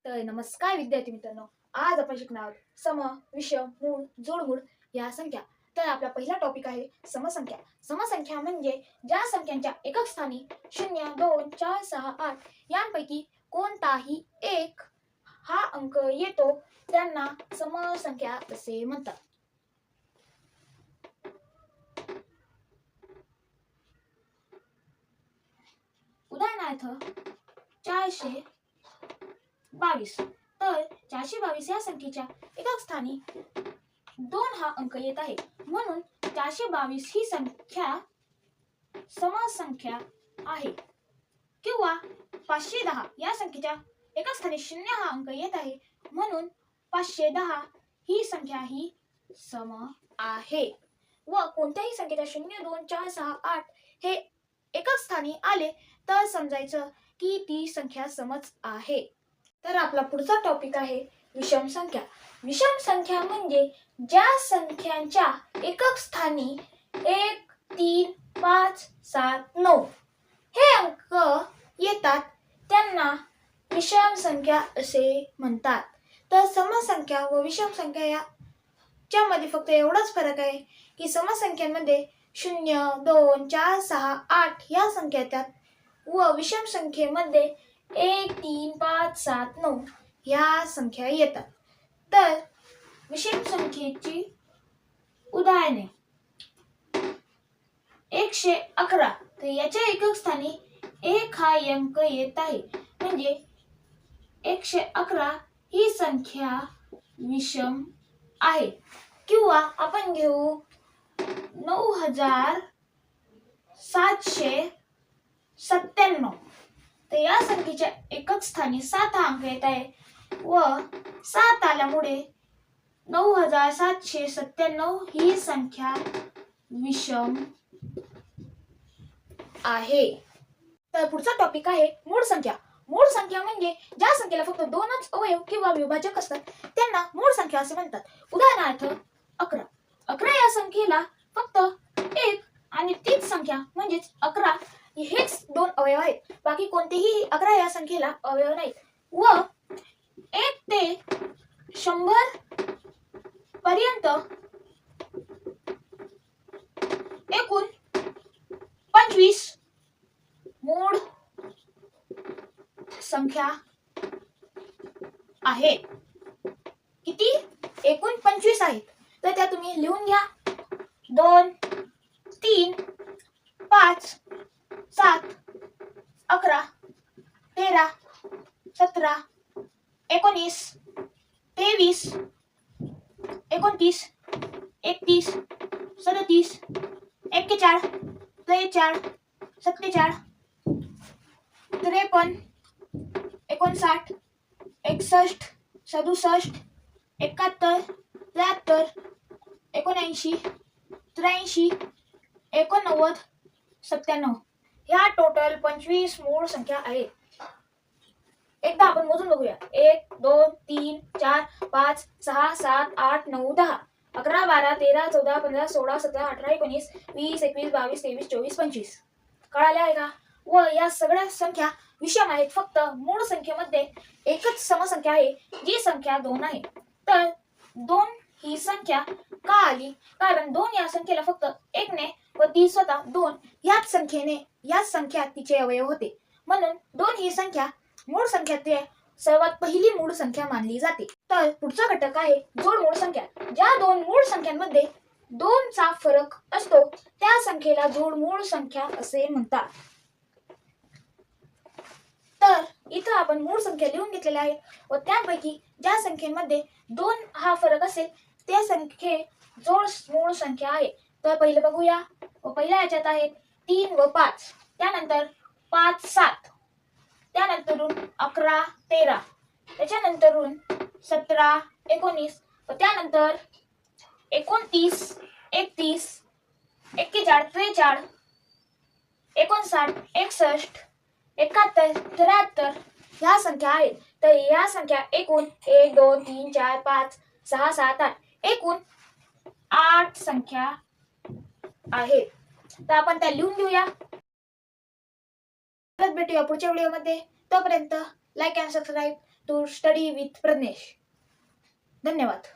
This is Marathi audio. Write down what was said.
तर नमस्कार विद्यार्थी मित्रांनो, आज आपण शिकणार आहोत सम, विषम, मूळ, जोडमूळ या संख्या. तर आपला पहिला टॉपिक आहे समसंख्या. समसंख्या म्हणजे ज्या संख्यांच्या एकक स्थानी 0, 2, 4, 6, 8 यांपैकी कोणताही एक हा अंक येतो त्यांना समसंख्या असे म्हणतात. उदाहरणार्थ 422. तर 422 या संख्येच्या एकक स्थानी 2 हा अंक येत आहे, म्हणून 422 ही संख्या समसंख्या आहे. किंवा 510 या संख्येच्या एकक स्थानी 0 हा अंक येत आहे, म्हणून 510 ही संख्या ही सम आहे. व कोणत्याही संख्येच्या 0, 2, 4, 6, 8 हे एकक स्थानी आले तर समजायचं की ती संख्या समच आहे. तर आपला पुढचा टॉपिक आहे विषम संख्या. विषम संख्या म्हणजे ज्या संख्यांच्या एकक स्थानी 1, 3, 5, 7, 9 हे अंक येतात त्यांना विषम संख्या असे म्हणतात. तर समसंख्या व विषम संख्या याच्या मध्ये फक्त एवढाच फरक आहे की समसंख्यांमध्ये 0, 2, 4, 6, 8 या संख्या येतात व विषम संख्येमध्ये 1, 3, 5, 7, 9 या संख्या येतात. तर विषम संख्येची उदाहरणे 111. तर याच्या एकक स्थानी 1 हा अंक येत आहे, म्हणजे 111 ही संख्या विषम आहे. किंवा आपण घेऊ 9797. तर या संख्येच्या एकक स्थानी 7 हा अंक येत आहे व 7 आल्यामुळे 9797 ही संख्या विषम आहे. तर पुढचा टॉपिक आहे मूळ संख्या. मूळ संख्या म्हणजे ज्या संख्येला फक्त 2च अवयव किंवा विभाजक असतात त्यांना मूळ संख्या असे म्हणतात. उदाहरणार्थ 11. 11 या संख्येला फक्त 1 आणि तीच संख्या म्हणजेच 11 हेच 2 अवयव आहेत. बाकी कोणतेही 11 या संख्येला अवयव नाहीत. व 1 ते 100 पर्यंत एकूण 25 मूळ संख्या आहेत. किती? एकूण 25 आहेत. तर त्या तुम्ही लिहून घ्या. 2, 3, 5, 7, 11, 13, 17, 19, 23, 29, 31, 37, 41, 43, 47, 53, 59, 61, 67, 71, 73, 79, 83, 89, 97 ह्या टोटल 25 मूळ संख्या आहेत. एकदा आपण मोजून बघूया. 1, 2, 3, 4, 5, 6, 7, 8, 9, 10, 11, 12, 13, 14, 15, 16, 17, 18, 19, 20, 21, 22, 23, 24, 25 कळाले आहे का? व या सगळ्या संख्या विषम आहेत. फक्त मूळ संख्येमध्ये एकच समसंख्या आहे जी संख्या 2 आहे. तर 2 ही संख्या का आली? कारण 2 या संख्येला फक्त 1 ने व ती स्वतः 2 याच संख्या तिचे अवयव होते, म्हणून 2 ही संख्या मूळ संख्यातील सर्वात पहिली मूळ संख्या मानली जाते. तर पुढचा घटक आहे जोडमूळ संख्या. ज्या 2 मूळ संख्यांमध्ये 2 चा फरक असतो त्या संख्येला जोडमूळ संख्या असे म्हणतात. तर इथं आपण मूळ संख्या लिहून घेतलेल्या आहेत व त्यापैकी ज्या संख्येमध्ये 2 हा फरक असेल त्या संख्ये जोडमूळ संख्या आहे. तर पहिले बघूया. व पहिल्या याच्यात आहेत 3 व 5, त्यानंतर 5, 7, त्यानंतरून 11, 13, त्याच्यानंतरून 17, 19 व त्यानंतर 29, 31, 41, 43, 59, 61, 71, 73 ह्या संख्या आहेत. तर या संख्या एकूण 1, 2, 3, 4, 5, 6, 7, 8 एकूण 8 संख्या आहेत. तर आपण त्या लिहून घेऊया. परत भेटूया पुढच्या व्हिडिओमध्ये. तोपर्यंत like and subscribe to study with Pragnesh. धन्यवाद.